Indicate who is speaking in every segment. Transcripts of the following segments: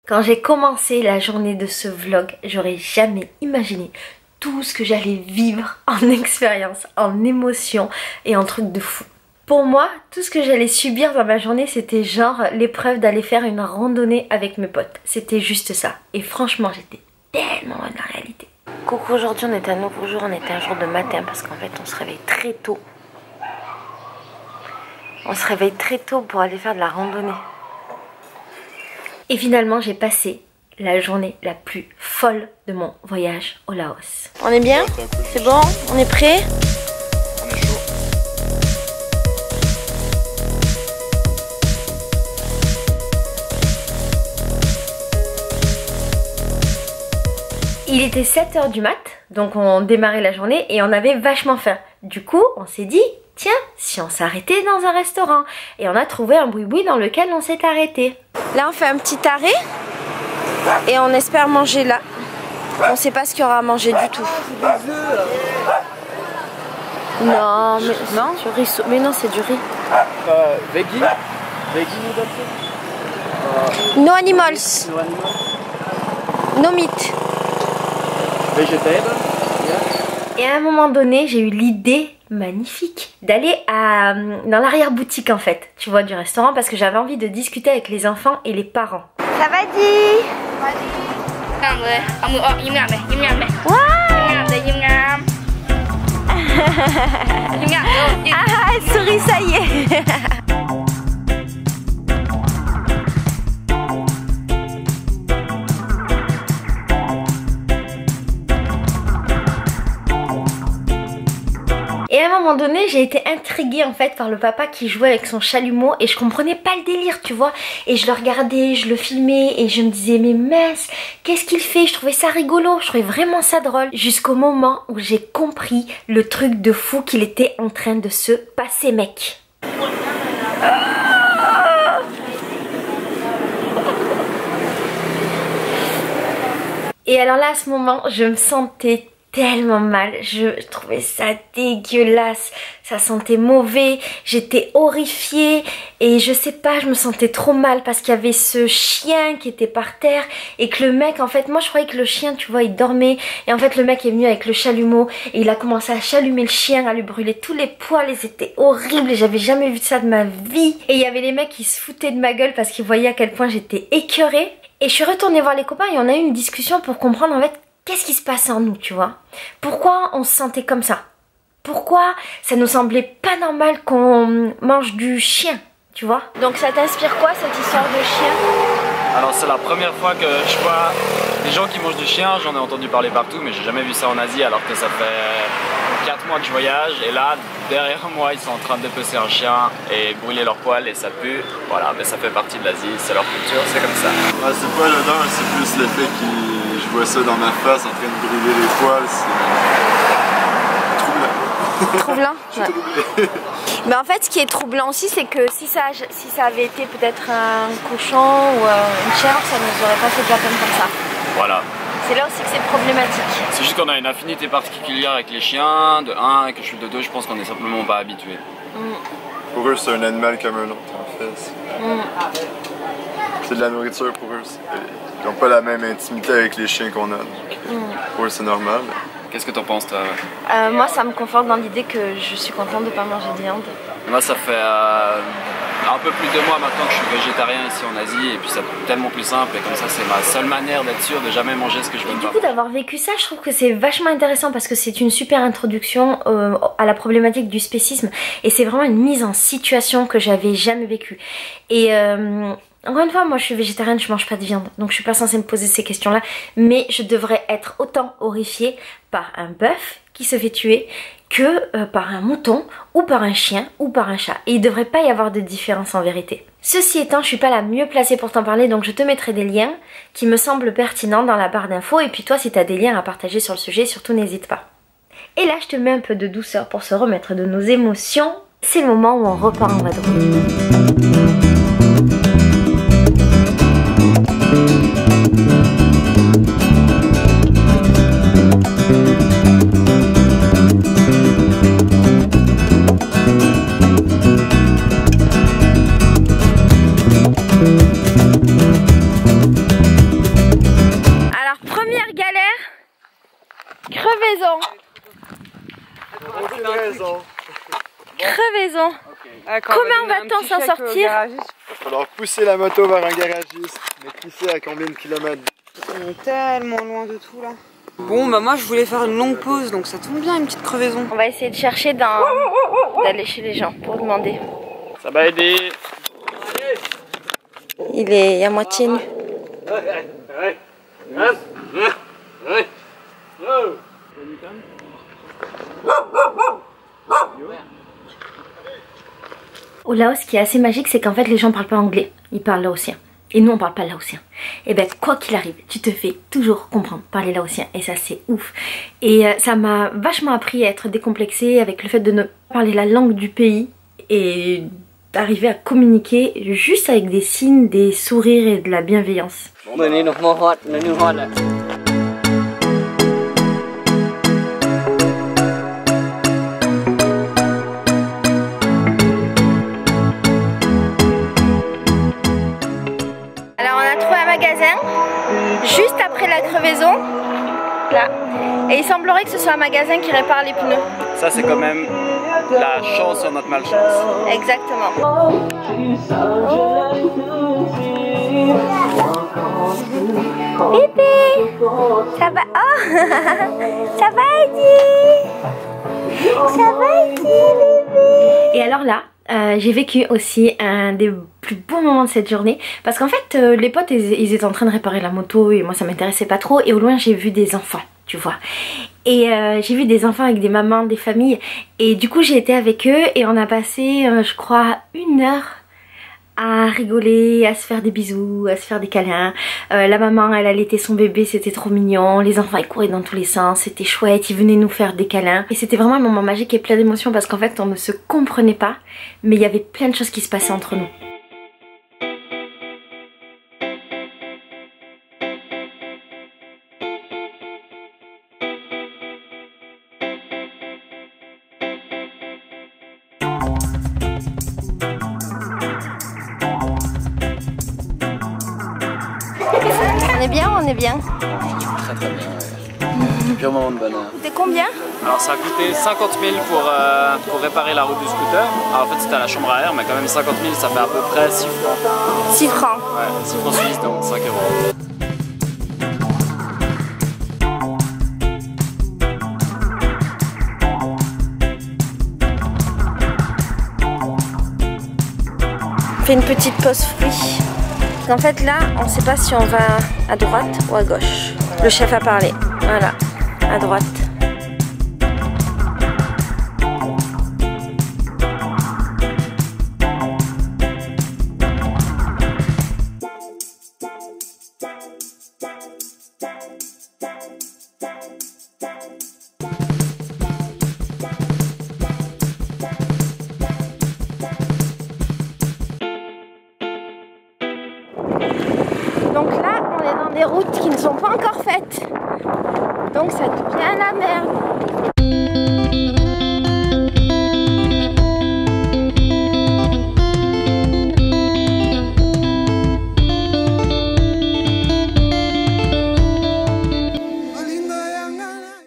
Speaker 1: Quand j'ai commencé la journée de ce vlog, j'aurais jamais imaginé tout ce que j'allais vivre en expérience, en émotion et en trucs de fou. Pour moi, tout ce que j'allais subir dans ma journée, c'était genre l'épreuve d'aller faire une randonnée avec mes potes. C'était juste ça. Et franchement, j'étais tellement bonne en réalité. Coucou, aujourd'hui on est un nouveau jour, on était un jour de matin parce qu'en fait on se réveille très tôt. On se réveille très tôt pour aller faire de la randonnée. Et finalement j'ai passé la journée la plus folle de mon voyage au Laos. On est bien? C'est bon? On est prêt?
Speaker 2: On est chaud.
Speaker 1: Il était 7 h du mat, donc on démarrait la journée et on avait vachement faim. Du coup, on s'est dit, tiens, si on s'arrêtait dans un restaurant. Et on a trouvé un boui-boui dans lequel on s'est arrêté. Là, on fait un petit arrêt et on espère manger là. On sait pas ce qu'il y aura à manger du tout. Non, mais non, du riz. Mais non, c'est du riz.
Speaker 2: Veggie noodles.
Speaker 1: No animals.
Speaker 2: No animals.
Speaker 1: No meat.
Speaker 2: Vegetable.
Speaker 1: Et à un moment donné, j'ai eu l'idée magnifique d'aller dans l'arrière-boutique en fait, tu vois, du restaurant, parce que j'avais envie de discuter avec les enfants et les parents. Ça va dit? Ah, elle sourit, ça y est. Et à un moment donné, j'ai été intriguée en fait par le papa qui jouait avec son chalumeau et je comprenais pas le délire, tu vois. Et je le regardais, je le filmais et je me disais mais mince, qu'est-ce qu'il fait? Je trouvais ça rigolo, je trouvais vraiment ça drôle. Jusqu'au moment où j'ai compris le truc de fou qu'il était en train de se passer, mec. Et alors là, à ce moment, je me sentais tellement mal, je trouvais ça dégueulasse, ça sentait mauvais, j'étais horrifiée et je sais pas, je me sentais trop mal parce qu'il y avait ce chien qui était par terre et que le mec, en fait, moi je croyais que le chien, tu vois, il dormait et en fait le mec est venu avec le chalumeau et il a commencé à chalumer le chien, à lui brûler tous les poils et c'était horrible et j'avais jamais vu ça de ma vie. Et il y avait les mecs qui se foutaient de ma gueule parce qu'ils voyaient à quel point j'étais écœurée. Et je suis retournée voir les copains et on a eu une discussion pour comprendre en fait qu'est-ce qui se passait en nous, tu vois? Pourquoi on se sentait comme ça? Pourquoi ça nous semblait pas normal qu'on mange du chien, tu vois? Donc ça t'inspire quoi cette histoire de chien?
Speaker 2: Alors c'est la première fois que je vois des gens qui mangent du chien, j'en ai entendu parler partout mais j'ai jamais vu ça en Asie alors que ça fait 4 mois que je voyage et là derrière moi ils sont en train de dépecer un chien et brûler leurs poils et ça pue. Voilà, mais ça fait partie de l'Asie, c'est leur culture, c'est comme ça.
Speaker 3: Ouais, c'est pas l'odeur, c'est plus l'effet que je vois ça dans ma face en train de brûler les poils, c'est troublant.
Speaker 1: Troublant?
Speaker 3: Je suis troublé.
Speaker 1: Mais en fait ce qui est troublant aussi c'est que si ça avait été peut-être un cochon ou une chèvre, ça nous aurait pas fait de la peine comme ça.
Speaker 2: Voilà.
Speaker 1: C'est là aussi que c'est problématique.
Speaker 2: C'est juste qu'on a une affinité particulière avec les chiens, de 1, et que je suis de 2, je pense qu'on est simplement pas habitué.
Speaker 3: Pour eux c'est un animal comme un autre en fait. C'est de la nourriture pour eux. Ils n'ont pas la même intimité avec les chiens qu'on a. Pour eux c'est normal.
Speaker 2: Qu'est-ce que t'en penses toi?
Speaker 1: Moi ça me conforte dans l'idée que je suis contente de pas manger de viande.
Speaker 2: Moi ça fait un peu plus de mois maintenant que je suis végétarien ici en Asie et puis c'est tellement plus simple et comme ça c'est ma seule manière d'être sûr de jamais manger ce que je veux pas.
Speaker 1: Du coup d'avoir vécu ça, je trouve que c'est vachement intéressant parce que c'est une super introduction à la problématique du spécisme et c'est vraiment une mise en situation que j'avais jamais vécue. Et encore une fois, moi je suis végétarienne, je mange pas de viande, donc je suis pas censée me poser ces questions-là, mais je devrais être autant horrifiée par un bœuf qui se fait tuer que par un mouton ou par un chien ou par un chat. Et il devrait pas y avoir de différence en vérité. Ceci étant, je suis pas la mieux placée pour t'en parler, donc je te mettrai des liens qui me semblent pertinents dans la barre d'infos, et puis toi si tu as des liens à partager sur le sujet, surtout n'hésite pas. Et là je te mets un peu de douceur pour se remettre de nos émotions. C'est le moment où on repart en vadrouille. Crevaison.
Speaker 3: Aucune raison.
Speaker 1: Crevaison. Comment va-t-on s'en sortir?
Speaker 3: Il va falloir pousser la moto vers un garagiste. Mais qui sait à combien de kilomètres?
Speaker 4: On est tellement loin de tout là. Bon bah moi je voulais faire une longue pause donc ça tombe bien une petite crevaison.
Speaker 1: On va essayer de chercher d'aller chez les gens pour demander.
Speaker 2: Ça va aider.
Speaker 1: Il est à moitié nu. Au Laos, ce qui est assez magique, c'est qu'en fait les gens parlent pas anglais, ils parlent laotien. Et nous on parle pas laotien. Et ben quoi qu'il arrive, tu te fais toujours comprendre par les laotiens. Et ça c'est ouf. Et ça m'a vachement appris à être décomplexée avec le fait de ne pas parler la langue du pays. Et d'arriver à communiquer juste avec des signes, des sourires et de la bienveillance. Juste après la crevaison, là. Et il semblerait que ce soit un magasin qui répare les pneus.
Speaker 2: Ça c'est quand même la chance sur notre malchance.
Speaker 1: Exactement. Bébé, ça va? Oh, ça va Eddie? Ça va Eddie, bébé? Et alors là, j'ai vécu aussi un des plus beaux moments de cette journée parce qu'en fait les potes ils étaient en train de réparer la moto et moi ça m'intéressait pas trop et au loin j'ai vu des enfants, tu vois, et j'ai vu des enfants avec des mamans, des familles, et du coup j'ai été avec eux et on a passé je crois 1 heure à rigoler, à se faire des bisous, à se faire des câlins. La maman elle allaitait son bébé, c'était trop mignon, les enfants ils couraient dans tous les sens, c'était chouette, ils venaient nous faire des câlins. Et c'était vraiment un moment magique et plein d'émotions parce qu'en fait on ne se comprenait pas, mais il y avait plein de choses qui se passaient entre nous. On est bien ou on est bien?
Speaker 2: Très très bien, ouais. Pur moment de bonheur.
Speaker 1: C'était combien?
Speaker 2: Alors ça a coûté 50 000 pour réparer la roue du scooter. Alors en fait c'était à la chambre à air, mais quand même 50 000 ça fait à peu près 6 francs.
Speaker 1: 6 francs.
Speaker 2: Ouais, 6 francs suisses, donc 5 €.
Speaker 1: On fait une petite pause fruits. En fait là, on sait pas si on va à droite ou à gauche. Le chef a parlé. Voilà, à droite. Donc là, on est dans des routes qui ne sont pas encore faites. Donc ça devient la merde.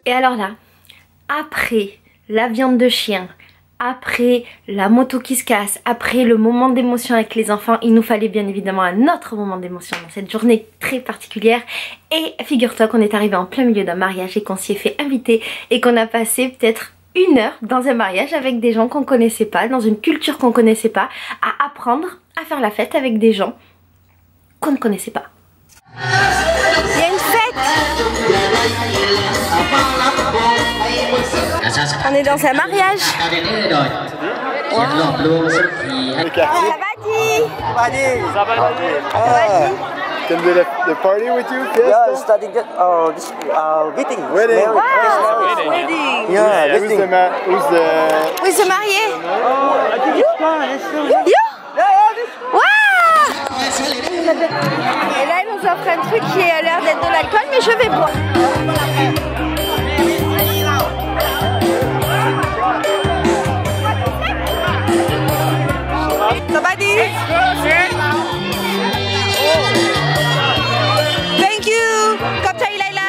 Speaker 1: Et alors là, après la viande de chien, après la moto qui se casse, après le moment d'émotion avec les enfants, il nous fallait bien évidemment un autre moment d'émotion dans cette journée très particulière. Et figure-toi qu'on est arrivé en plein milieu d'un mariage et qu'on s'y est fait inviter et qu'on a passé peut-être 1 heure dans un mariage avec des gens qu'on connaissait pas, dans une culture qu'on connaissait pas, à apprendre à faire la fête avec des gens qu'on ne connaissait pas. Il y a une fête! On est dans un mariage. Wow.
Speaker 3: Can we the party with you?
Speaker 5: Yeah, starting just this wedding.
Speaker 3: Wedding.
Speaker 1: Wow.
Speaker 5: Wedding. Yeah,
Speaker 3: Who's the
Speaker 1: Oui, se marier.
Speaker 5: I think it's fun. It's so
Speaker 1: You? Wow. Et là, elle nous offre un truc qui a l'air d'être de l'alcool, mais je vais boire.
Speaker 4: Somebody? Thank you. Comme ça, il est là.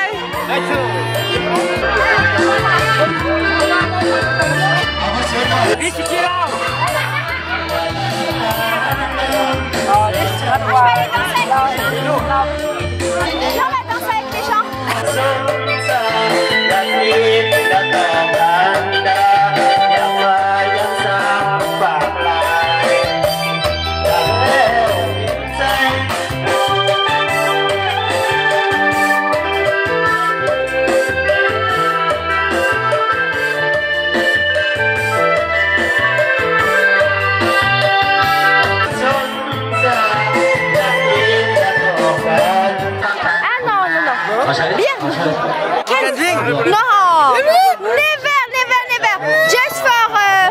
Speaker 1: No! Never, never, never! Just for her!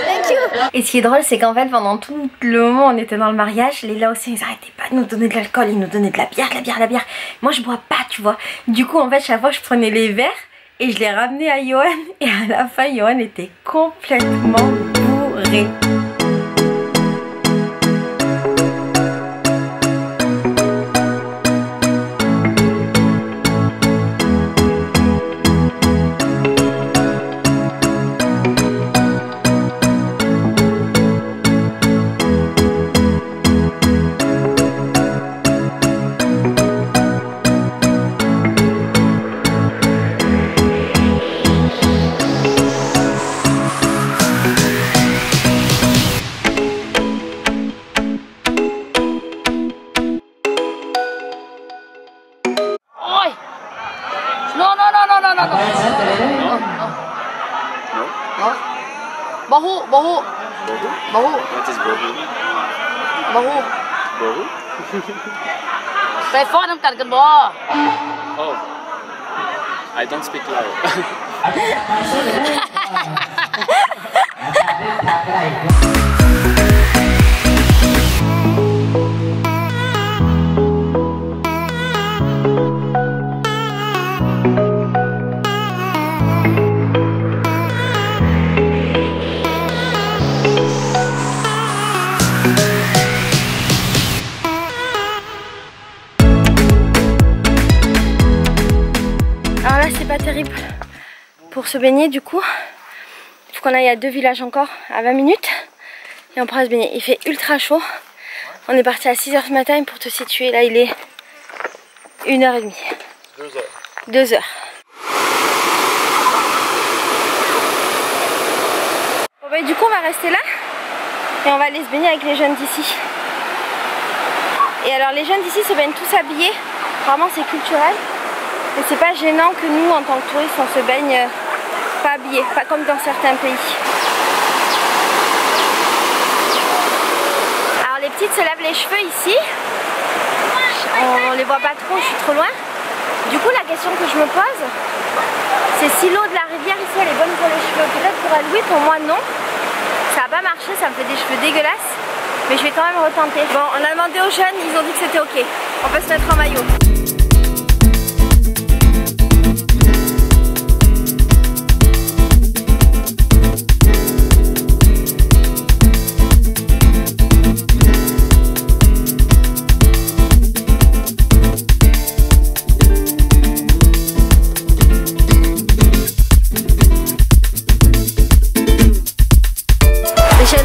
Speaker 1: Thank you! Et ce qui est drôle, c'est qu'en fait, pendant tout le moment, on était dans le mariage, les Laotiens, ils arrêtaient pas de nous donner de l'alcool, ils nous donnaient de la bière, de la bière, de la bière. Moi, je bois pas, tu vois. Du coup, en fait, chaque fois, je prenais les verres et je les ramenais à Johan. Et à la fin, Johan était complètement bourré.
Speaker 6: Bahu.
Speaker 3: Bahu?
Speaker 6: What is bahu? Bahu.
Speaker 3: Bahu?
Speaker 6: ไปฟ้อนน้ำกันกันบ่
Speaker 2: Oh, I don't speak loud.
Speaker 1: Terrible pour se baigner, du coup il faut qu'on aille à 2 villages encore à 20 minutes et on pourra se baigner. Il fait ultra chaud, on est parti à 6 h ce matin. Pour te situer, là il est 1h30, 2 heures. Bon bah du coup on va rester là et on va aller se baigner avec les jeunes d'ici. Et alors les jeunes d'ici se baignent tous habillés, vraiment c'est culturel. Et c'est pas gênant que nous, en tant que touristes, on se baigne pas habillés, pas comme dans certains pays. Alors les petites se lavent les cheveux ici. On les voit pas trop, je suis trop loin. Du coup la question que je me pose, c'est si l'eau de la rivière ici elle est bonne pour les cheveux. Peut-être pour elle oui, pour moi non. Ça a pas marché, ça me fait des cheveux dégueulasses. Mais je vais quand même retenter. Bon, on a demandé aux jeunes, ils ont dit que c'était ok. On peut se mettre en maillot.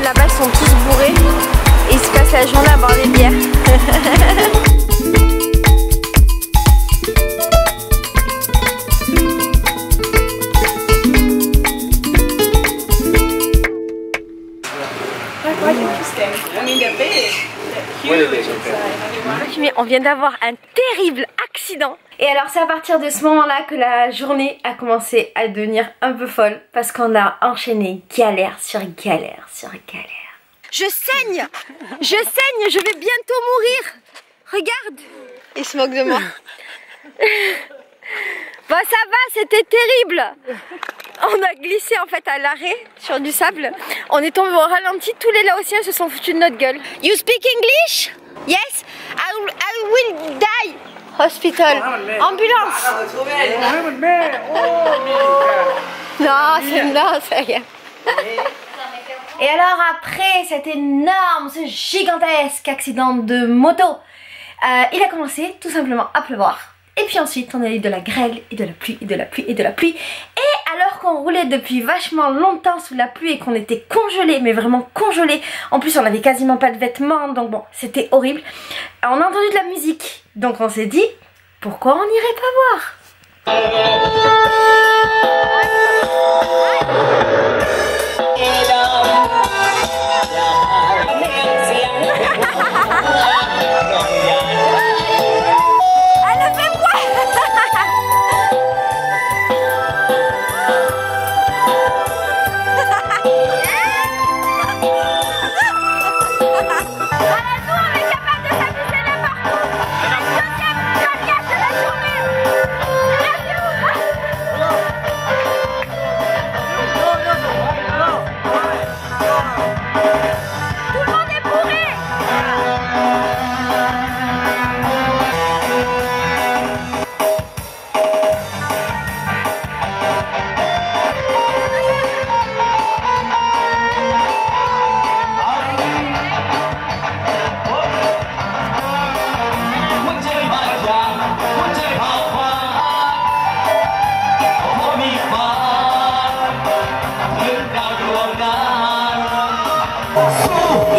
Speaker 1: Là-bas ils sont tous bourrés et ils se passent la journée à boire des bières. On vient d'avoir un terrible accident. Et alors c'est à partir de ce moment-là que la journée a commencé à devenir un peu folle. Parce qu'on a enchaîné galère sur galère sur galère. Je saigne, je vais bientôt mourir. Regarde. Il se moque de moi. Bon ça va, c'était terrible. On a glissé en fait à l'arrêt sur du sable. On est tombé au ralenti, tous les Laotiens se sont foutus de notre gueule. You speak English? Yes, I will die. Hospital, ambulance. Non, c'est rien. Et alors après cet énorme, ce gigantesque accident de moto, il a commencé tout simplement à pleuvoir. Et puis ensuite on a eu de la grêle et de la pluie et de la pluie et de la pluie. Et alors qu'on roulait depuis vachement longtemps sous la pluie et qu'on était congelés, mais vraiment congelés. En plus on avait quasiment pas de vêtements, donc bon, c'était horrible. On a entendu de la musique, donc on s'est dit, pourquoi on n'irait pas voir?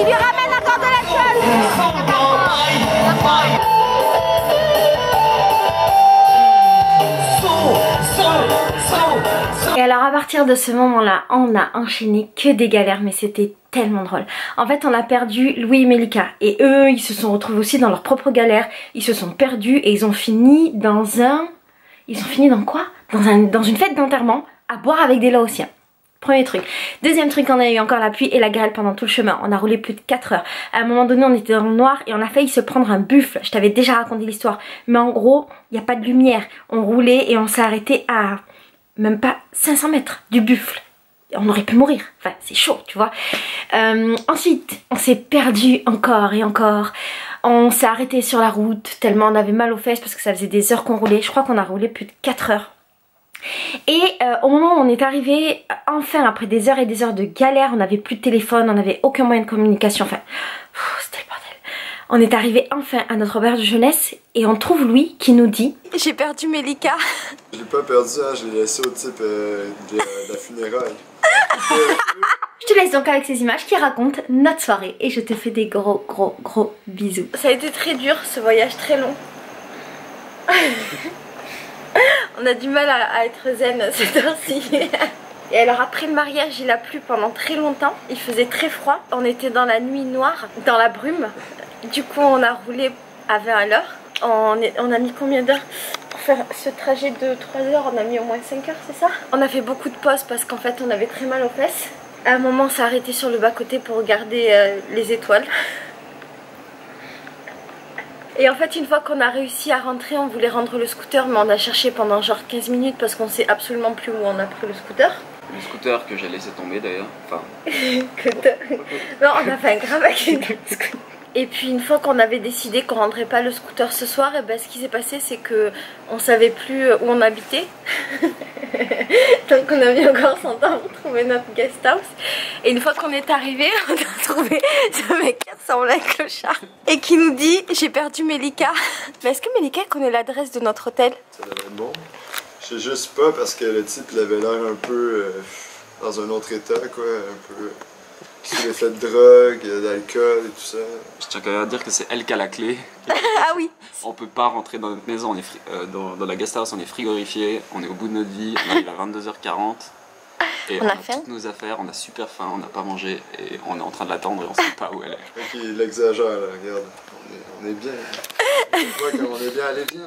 Speaker 7: Il lui ramène encore de la chose.
Speaker 1: Et alors à partir de ce moment-là, on a enchaîné que des galères, mais c'était tellement drôle. En fait, on a perdu Louis et Melika et eux, ils se sont retrouvés aussi dans leurs propres galères. Ils se sont perdus et ils ont fini dans un... Ils ont fini dans quoi? Dans une fête d'enterrement à boire avec des Laotiens. Premier truc. Deuxième truc, on a eu encore la pluie et la grêle pendant tout le chemin. On a roulé plus de 4 heures. À un moment donné, on était dans le noir et on a failli se prendre un buffle. Je t'avais déjà raconté l'histoire. Mais en gros, il n'y a pas de lumière. On roulait et on s'est arrêté à même pas 500 mètres du buffle. On aurait pu mourir. Enfin, c'est chaud, tu vois. Ensuite, on s'est perdu encore et encore. On s'est arrêté sur la route tellement on avait mal aux fesses parce que ça faisait des heures qu'on roulait. Je crois qu'on a roulé plus de 4 heures. Et au moment où on est arrivé, enfin après des heures et des heures de galère, on n'avait plus de téléphone, on n'avait aucun moyen de communication, enfin c'était le bordel. On est arrivé enfin à notre auberge de jeunesse et on trouve Louis qui nous dit: j'ai perdu Melika.
Speaker 3: Je l'ai pas perdu, hein, je l'ai laissé au type de la funéraille.
Speaker 1: Je te laisse donc avec ces images qui racontent notre soirée et je te fais des gros bisous. Ça a été très dur ce voyage, très long. On a du mal à être zen cette heure-ci. Et alors après le mariage il a plu pendant très longtemps. Il faisait très froid. On était dans la nuit noire, dans la brume. Du coup on a roulé à 20 à l'heure. On a mis combien d'heures pour faire ce trajet de 3 heures? On a mis au moins 5 heures, c'est ça? On a fait beaucoup de pauses parce qu'en fait on avait très mal aux fesses. À un moment on s'est arrêté sur le bas-côté pour regarder les étoiles. Et en fait une fois qu'on a réussi à rentrer, on voulait rendre le scooter, mais on a cherché pendant genre 15 minutes parce qu'on sait absolument plus où on a pris le scooter.
Speaker 2: Le scooter que j'ai laissé tomber d'ailleurs, enfin...
Speaker 1: Non, on a fait un grave accident. Et puis une fois qu'on avait décidé qu'on rendrait pas le scooter ce soir, et ben ce qui s'est passé c'est que on savait plus où on habitait. Donc on a mis encore son temps pour trouver notre guest house. Et une fois qu'on est arrivé, on a trouvé ce mec qui ressemble à un clochard et qui nous dit: j'ai perdu Melika. Mais est-ce que Melika connaît l'adresse de notre hôtel?
Speaker 3: Ça devrait être bon. Je sais juste pas parce que le type il avait l'air un peu dans un autre état, quoi, un peu sous l'effet de drogue, d'alcool et tout ça.
Speaker 2: Je tiens quand même à dire que c'est elle qui a la clé.
Speaker 1: Ah oui.
Speaker 2: On peut pas rentrer dans notre maison, on est dans la guest house, on est frigorifié, on est au bout de notre vie, on arrive à 22h40. Et on a toutes nos affaires, on a super faim, on n'a pas mangé et on est en train de l'attendre et on sait pas où elle est.
Speaker 3: Ok, il exagère là, regarde. On est bien. Tu vois comme on est bien, allez bien.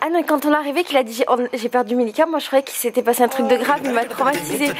Speaker 1: Ah non, quand on est arrivé qu'il a dit j'ai perdu Melika, moi je croyais qu'il s'était passé un truc de grave, il m'a traumatisé.